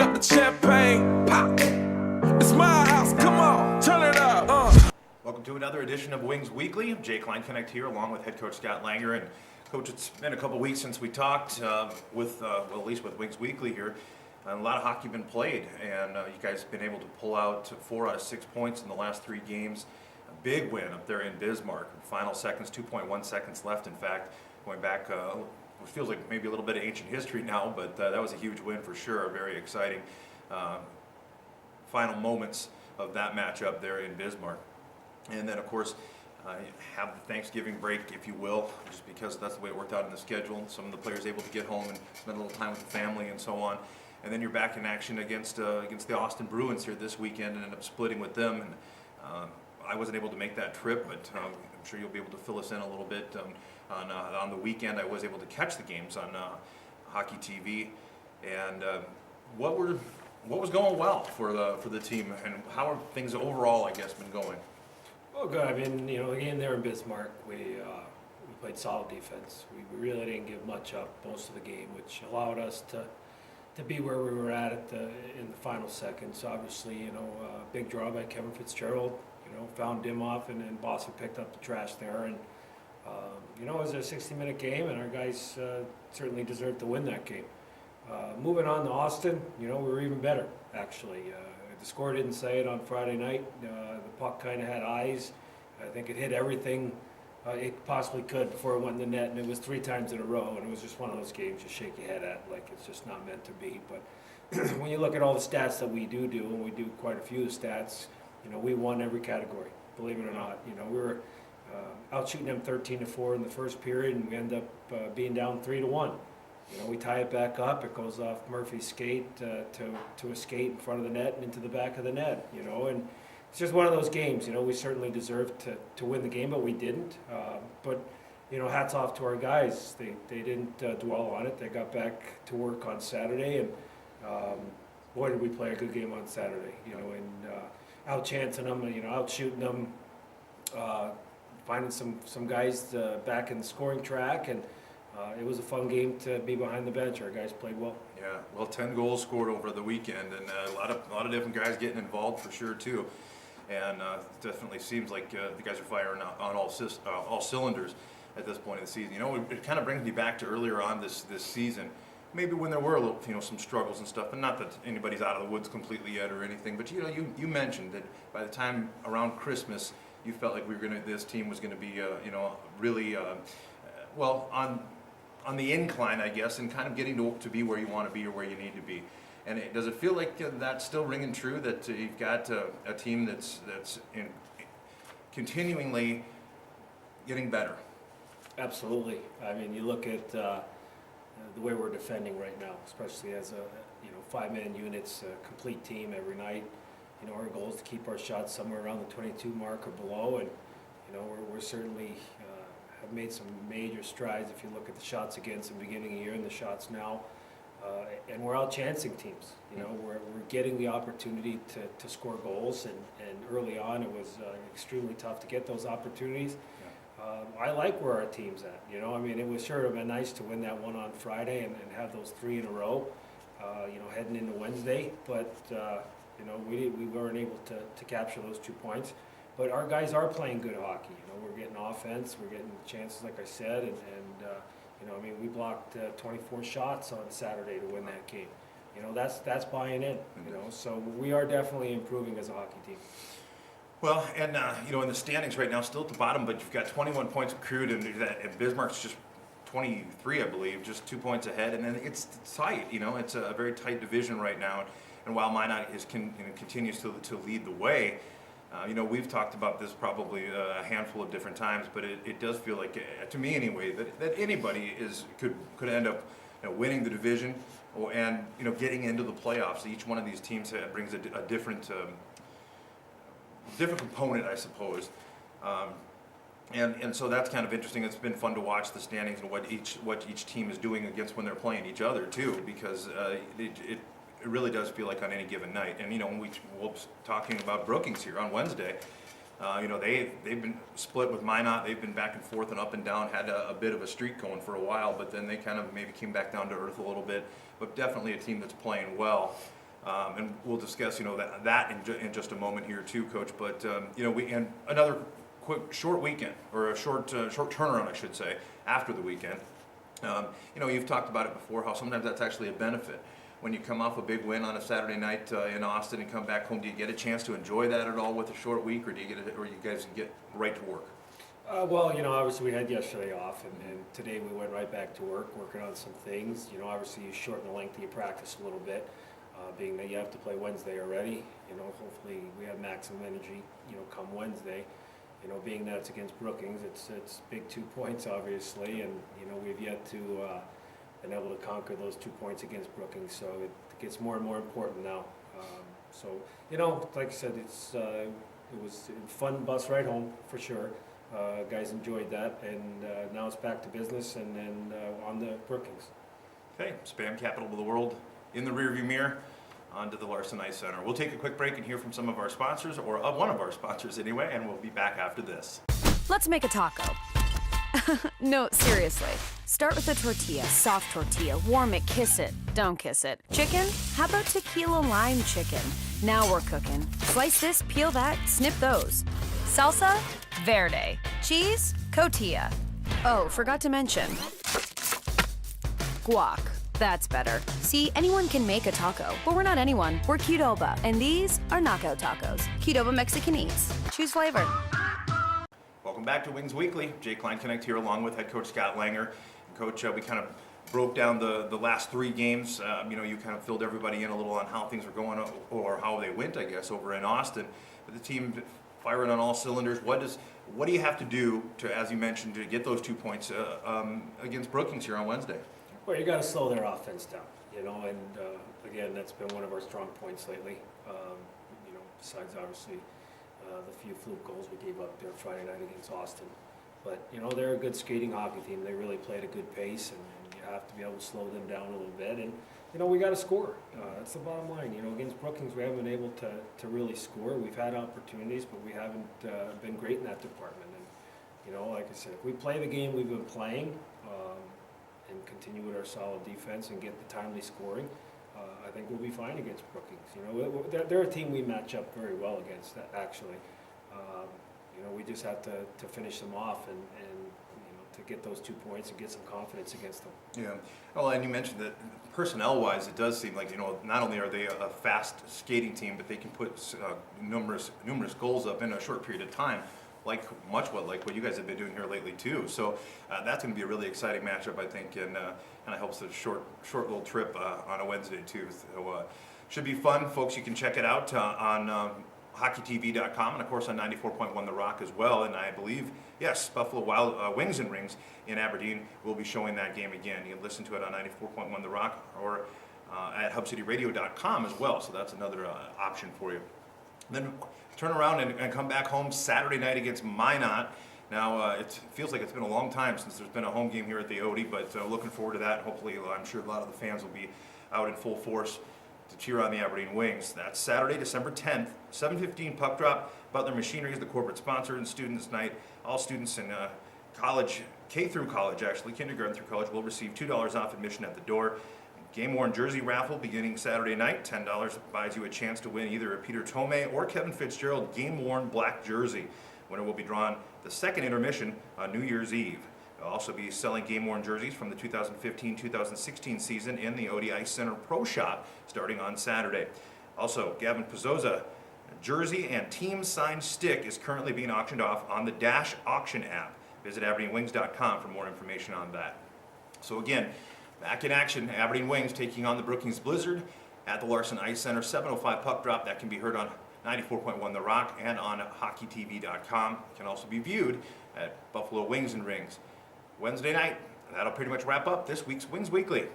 up the champagne, pop. It's my house, come on, turn it up. Welcome to another edition of Wings Weekly. Jake Kleinknecht here, along with head coach Scott Langer. And coach, it's been a couple weeks since we talked with, at least with Wings Weekly here. A lot of hockey been played, and you guys have been able to pull out 4 out of 6 points in the last 3 games. A big win up there in Bismarck. Final seconds, 2.1 seconds left. In fact, going back, it feels like maybe a little bit of ancient history now, but that was a huge win for sure. Very exciting final moments of that matchup there in Bismarck. And then, of course, have the Thanksgiving break, if you will, just because that's the way it worked out in the schedule. Some of the players able to get home and spend a little time with the family and so on. And then you're back in action against the Austin Bruins here this weekend and end up splitting with them. And I wasn't able to make that trip, but I'm sure you'll be able to fill us in a little bit. On the weekend, I was able to catch the games on Hockey TV. And what was going well for the team, and how are things overall, I guess, been going? Well, good. I mean, again, there in Bismarck, we played solid defense. We really didn't give much up most of the game, which allowed us to be where we were at in the final seconds. Obviously, big draw by Kevin Fitzgerald. Found Dimoff, and then Boston picked up the trash there. And it was a 60-minute game, and our guys certainly deserved to win that game. Moving on to Austin, we were even better, actually. The score didn't say it on Friday night. The puck kind of had eyes. I think it hit everything it possibly could before it went in the net, and it was 3 times in a row, and it was just one of those games you shake your head at like it's just not meant to be. But when you look at all the stats that we do, and we do quite a few stats, we won every category, believe it or not. We were out shooting them 13-4 in the first period, and we end up being down 3-1. We tie it back up. It goes off Murphy's skate to a skate in front of the net and into the back of the net. And it's just one of those games. We certainly deserved to win the game, but we didn't. But hats off to our guys. They didn't dwell on it. They got back to work on Saturday, and boy, did we play a good game on Saturday. And out chancing them, out shooting them, finding some guys back in the scoring track, and it was a fun game to be behind the bench. Our guys played well. Yeah, well, 10 goals scored over the weekend, and a lot of different guys getting involved for sure too. And it definitely seems like the guys are firing on all cylinders at this point of the season. It kind of brings me back to earlier on this season, maybe when there were a little, some struggles and stuff, and not that anybody's out of the woods completely yet or anything. But you mentioned that by the time around Christmas, you felt like this team was gonna be, really, well, on the incline, I guess, and kind of getting to be where you want to be or where you need to be. And does it feel like that's still ringing true, that you've got a team that's continually getting better? Absolutely. I mean, you look at the way we're defending right now, especially as a 5-man units, a complete team every night. Our goal is to keep our shots somewhere around the 22 mark or below, and we're certainly have made some major strides if you look at the shots against the beginning of the year and the shots now. And we're out chancing teams. We're getting the opportunity to score goals, and early on it was extremely tough to get those opportunities. I like where our team's at. It was sure have been nice to win that one on Friday and have those 3 in a row, heading into Wednesday. But, we weren't able to capture those 2 points. But our guys are playing good hockey. We're getting offense, we're getting chances, like I said, and we blocked 24 shots on Saturday to win that game. That's buying in. So we are definitely improving as a hockey team. Well, and in the standings right now, still at the bottom, but you've got 21 points accrued, and Bismarck's just 23, I believe, just 2 points ahead, and then it's tight. It's a very tight division right now, and while Minot continues to lead the way. We've talked about this probably a handful of different times, but it does feel like, to me anyway, that anybody could end up winning the division and getting into the playoffs. Each one of these teams brings a different component, I suppose. And so that's kind of interesting. It's been fun to watch the standings and what each team is doing against when they're playing each other too, because it really does feel like on any given night. And when we were talking about Brookings here on Wednesday, they've been split with Minot. They've been back and forth and up and down, had a bit of a streak going for a while, but then they kind of maybe came back down to earth a little bit. But definitely a team that's playing well. And we'll discuss, that in just a moment here too, Coach. But and another quick short weekend, or a short turnaround, I should say, after the weekend. You've talked about it before, how sometimes that's actually a benefit. When you come off a big win on a Saturday night in Austin and come back home, do you get a chance to enjoy that at all with a short week, or or you guys get right to work? Well, obviously we had yesterday off, and today we went right back to work, working on some things. Obviously you shorten the length of your practice a little bit, being that you have to play Wednesday already. Hopefully we have maximum energy, come Wednesday. Being that it's against Brookings, it's big 2 points, obviously, and, we've yet to been able to conquer those 2 points against Brookings, so it gets more and more important now. Like I said, it was a fun bus ride home, for sure. Guys enjoyed that, and now it's back to business and then on the Brookings. Okay, Spam capital of the world in the rearview mirror, onto the Larson Ice Center. We'll take a quick break and hear from some of our sponsors, or one of our sponsors anyway, and we'll be back after this. Let's make a taco. No, seriously. Start with a tortilla, soft tortilla. Warm it, kiss it. Don't kiss it. Chicken? How about tequila lime chicken? Now we're cooking. Slice this, peel that, snip those. Salsa? Verde. Cheese? Cotija. Oh, forgot to mention. Guac. That's better. See, anyone can make a taco, but we're not anyone. We're Qdoba, and these are knockout tacos. Qdoba Mexican Eats. Choose flavor. Welcome back to Wings Weekly. Jay Klein Connect here, along with head coach Scott Langer. And Coach, we kind of broke down the last 3 games. You kind of filled everybody in a little on how things were going, or how they went, I guess, over in Austin. But the team firing on all cylinders. What do you have to do to, as you mentioned, to get those 2 points against Brookings here on Wednesday? Well, you got to slow their offense down, and again, that's been one of our strong points lately. Besides obviously the few fluke goals we gave up there Friday night against Austin. But they're a good skating hockey team. They really play at a good pace, and you have to be able to slow them down a little bit. And we got to score. That's the bottom line. Against Brookings, we haven't been able to really score. We've had opportunities, but we haven't been great in that department. And like I said, if we play the game we've been playing, and continue with our solid defense and get the timely scoring, I think we'll be fine against Brookings. They're a team we match up very well against, actually. We just have to finish them off and to get those 2 points and get some confidence against them. Yeah. Well, and you mentioned that personnel-wise, it does seem like, not only are they a fast skating team, but they can put numerous goals up in a short period of time. Like what you guys have been doing here lately too. So that's going to be a really exciting matchup, I think, and kind of helps a short little trip on a Wednesday too. So should be fun, folks. You can check it out on hockeytv.com, and of course on 94.1 The Rock as well. And I believe, yes, Buffalo Wild Wings and Rings in Aberdeen will be showing that game again. You can listen to it on 94.1 The Rock, or at hubcityradio.com as well. So that's another option for you. Then turn around and come back home Saturday night against Minot. Now, it feels like it's been a long time since there's been a home game here at the Odie, but looking forward to that. Hopefully, I'm sure a lot of the fans will be out in full force to cheer on the Aberdeen Wings. That's Saturday, December 10th, 7:15 puck drop. Butler Machinery is the corporate sponsor, and Students Night. All students in college, K through college actually, kindergarten through college, will receive $2 off admission at the door. Game worn jersey raffle beginning Saturday night. $10 buys you a chance to win either a Peter Tomei or Kevin Fitzgerald game worn black jersey. Winner will be drawn the second intermission on New Year's Eve. They'll also be selling game worn jerseys from the 2015-2016 season in the Odie Ice Center Pro Shop starting on Saturday. Also, Gavin Pizzoza jersey and team signed stick is currently being auctioned off on the Dash Auction app. Visit AberdeenWings.com for more information on that. So again, back in action, Aberdeen Wings taking on the Brookings Blizzard at the Larson Ice Center. 7:05 puck drop. That can be heard on 94.1 The Rock and on hockeytv.com. It can also be viewed at Buffalo Wings and Rings. Wednesday night, that'll pretty much wrap up this week's Wings Weekly.